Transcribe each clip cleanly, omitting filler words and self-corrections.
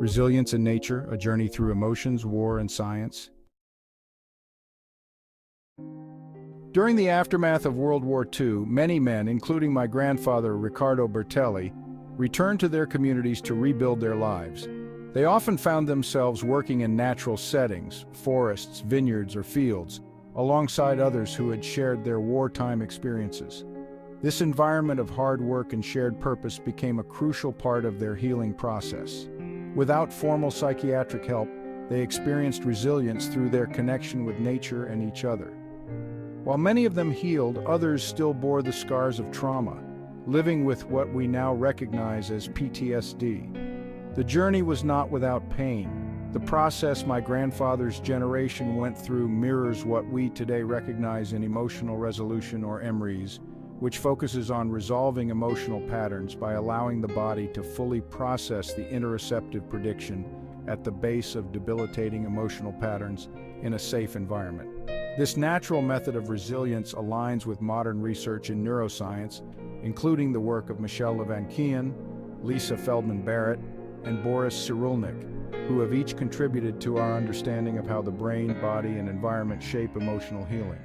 Resilience in Nature, A Journey Through Emotions, War, and Science. During the aftermath of World War II, many men, including my grandfather Riccardo Bertelli, returned to their communities to rebuild their lives. They often found themselves working in natural settings, forests, vineyards, or fields, alongside others who had shared their wartime experiences. This environment of hard work and shared purpose became a crucial part of their healing process. Without formal psychiatric help, they experienced resilience through their connection with nature and each other. While many of them healed, others still bore the scars of trauma, living with what we now recognize as PTSD. The journey was not without pain. The process my grandfather's generation went through mirrors what we today recognize in emotional resolution, or EmRes, which focuses on resolving emotional patterns by allowing the body to fully process the interoceptive prediction at the base of debilitating emotional patterns in a safe environment. This natural method of resilience aligns with modern research in neuroscience, including the work of Michel Lavaenkian, Lisa Feldman Barrett, and Boris Cyrulnik, who have each contributed to our understanding of how the brain, body, and environment shape emotional healing.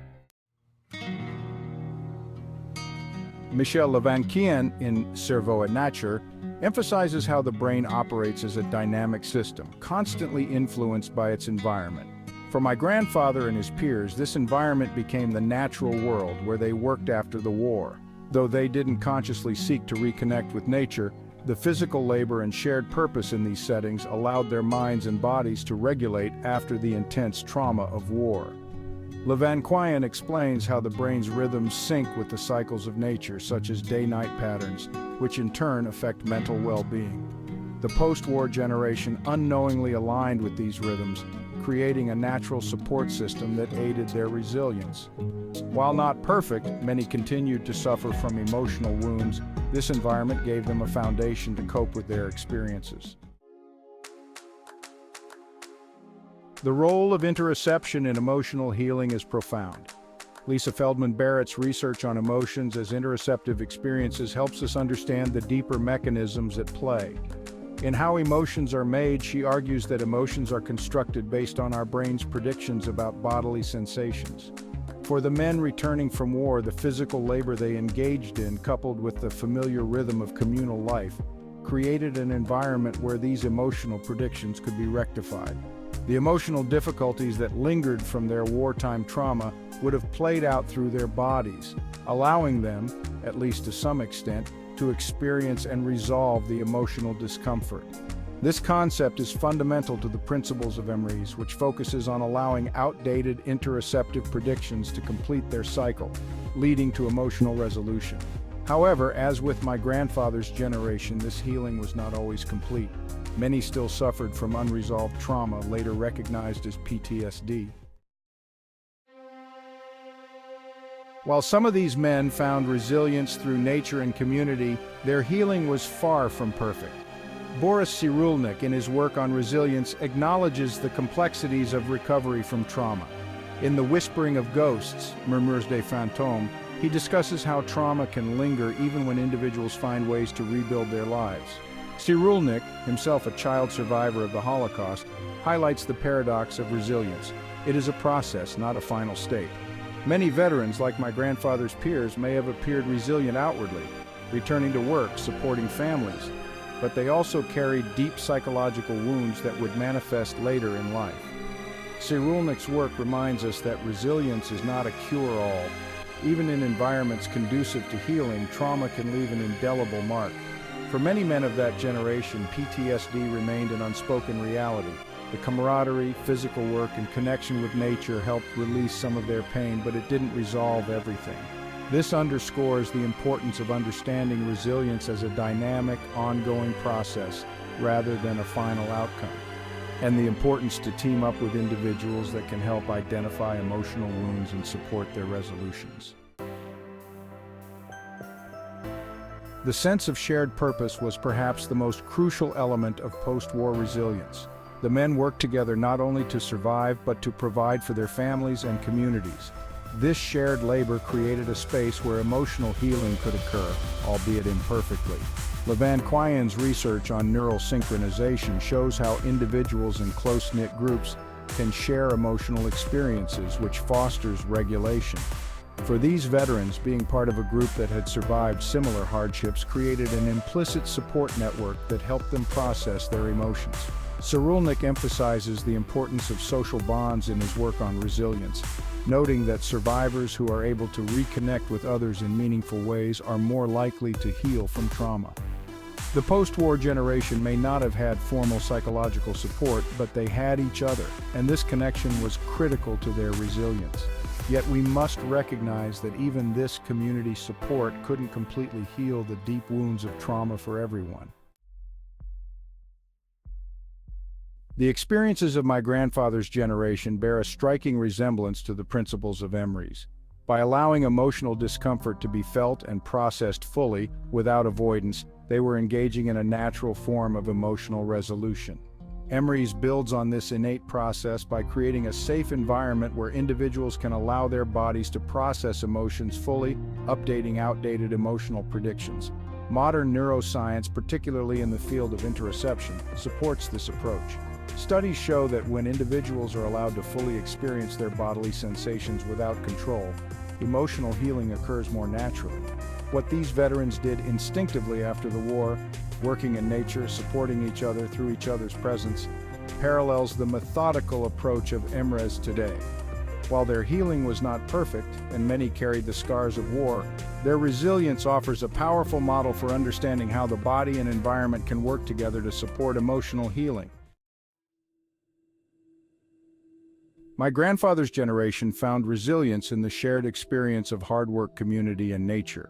Michel Lavaenkian, in Cerveau et Nature, emphasizes how the brain operates as a dynamic system, constantly influenced by its environment. For my grandfather and his peers, this environment became the natural world where they worked after the war. Though they didn't consciously seek to reconnect with nature, the physical labor and shared purpose in these settings allowed their minds and bodies to regulate after the intense trauma of war. Lavaenkian explains how the brain's rhythms sync with the cycles of nature, such as day-night patterns, which in turn affect mental well-being. The post-war generation unknowingly aligned with these rhythms, creating a natural support system that aided their resilience. While not perfect, many continued to suffer from emotional wounds. This environment gave them a foundation to cope with their experiences. The role of interoception in emotional healing is profound. Lisa Feldman Barrett's research on emotions as interoceptive experiences helps us understand the deeper mechanisms at play. In How Emotions Are Made, she argues that emotions are constructed based on our brain's predictions about bodily sensations. For the men returning from war, the physical labor they engaged in, coupled with the familiar rhythm of communal life, created an environment where these emotional predictions could be rectified. The emotional difficulties that lingered from their wartime trauma would have played out through their bodies, allowing them, at least to some extent, to experience and resolve the emotional discomfort. This concept is fundamental to the principles of EmRes, which focuses on allowing outdated interoceptive predictions to complete their cycle, leading to emotional resolution. However, as with my grandfather's generation, this healing was not always complete. Many still suffered from unresolved trauma, later recognized as PTSD. While some of these men found resilience through nature and community, their healing was far from perfect. Boris Cyrulnik, in his work on resilience, acknowledges the complexities of recovery from trauma. In The Whispering of Ghosts, Murmures des Fantômes, he discusses how trauma can linger even when individuals find ways to rebuild their lives. Cyrulnik, himself a child survivor of the Holocaust, highlights the paradox of resilience. It is a process, not a final state. Many veterans, like my grandfather's peers, may have appeared resilient outwardly, returning to work, supporting families, but they also carried deep psychological wounds that would manifest later in life. Cyrulnik's work reminds us that resilience is not a cure-all. Even in environments conducive to healing, trauma can leave an indelible mark. For many men of that generation, PTSD remained an unspoken reality. The camaraderie, physical work, and connection with nature helped release some of their pain, but it didn't resolve everything. This underscores the importance of understanding resilience as a dynamic, ongoing process rather than a final outcome, and the importance to team up with individuals that can help identify emotional wounds and support their resolutions. The sense of shared purpose was perhaps the most crucial element of post-war resilience. The men worked together not only to survive, but to provide for their families and communities. This shared labor created a space where emotional healing could occur, albeit imperfectly. Quyen's research on neural synchronization shows how individuals in close-knit groups can share emotional experiences, which fosters regulation. For these veterans, being part of a group that had survived similar hardships created an implicit support network that helped them process their emotions. Cyrulnik emphasizes the importance of social bonds in his work on resilience, noting that survivors who are able to reconnect with others in meaningful ways are more likely to heal from trauma. The post-war generation may not have had formal psychological support, but they had each other, and this connection was critical to their resilience. Yet we must recognize that even this community support couldn't completely heal the deep wounds of trauma for everyone. The experiences of my grandfather's generation bear a striking resemblance to the principles of EmRes. By allowing emotional discomfort to be felt and processed fully, without avoidance, they were engaging in a natural form of emotional resolution. EmRes builds on this innate process by creating a safe environment where individuals can allow their bodies to process emotions fully, updating outdated emotional predictions. Modern neuroscience, particularly in the field of interoception, supports this approach. Studies show that when individuals are allowed to fully experience their bodily sensations without control, emotional healing occurs more naturally. What these veterans did instinctively after the war, working in nature, supporting each other through each other's presence, parallels the methodical approach of EmRes today. While their healing was not perfect, and many carried the scars of war, their resilience offers a powerful model for understanding how the body and environment can work together to support emotional healing. My grandfather's generation found resilience in the shared experience of hard work, community, and nature.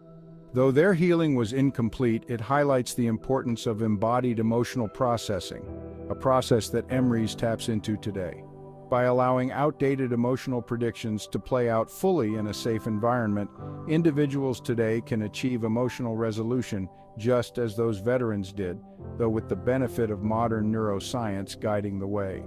Though their healing was incomplete, it highlights the importance of embodied emotional processing, a process that EmRes taps into today. By allowing outdated emotional predictions to play out fully in a safe environment, individuals today can achieve emotional resolution just as those veterans did, though with the benefit of modern neuroscience guiding the way.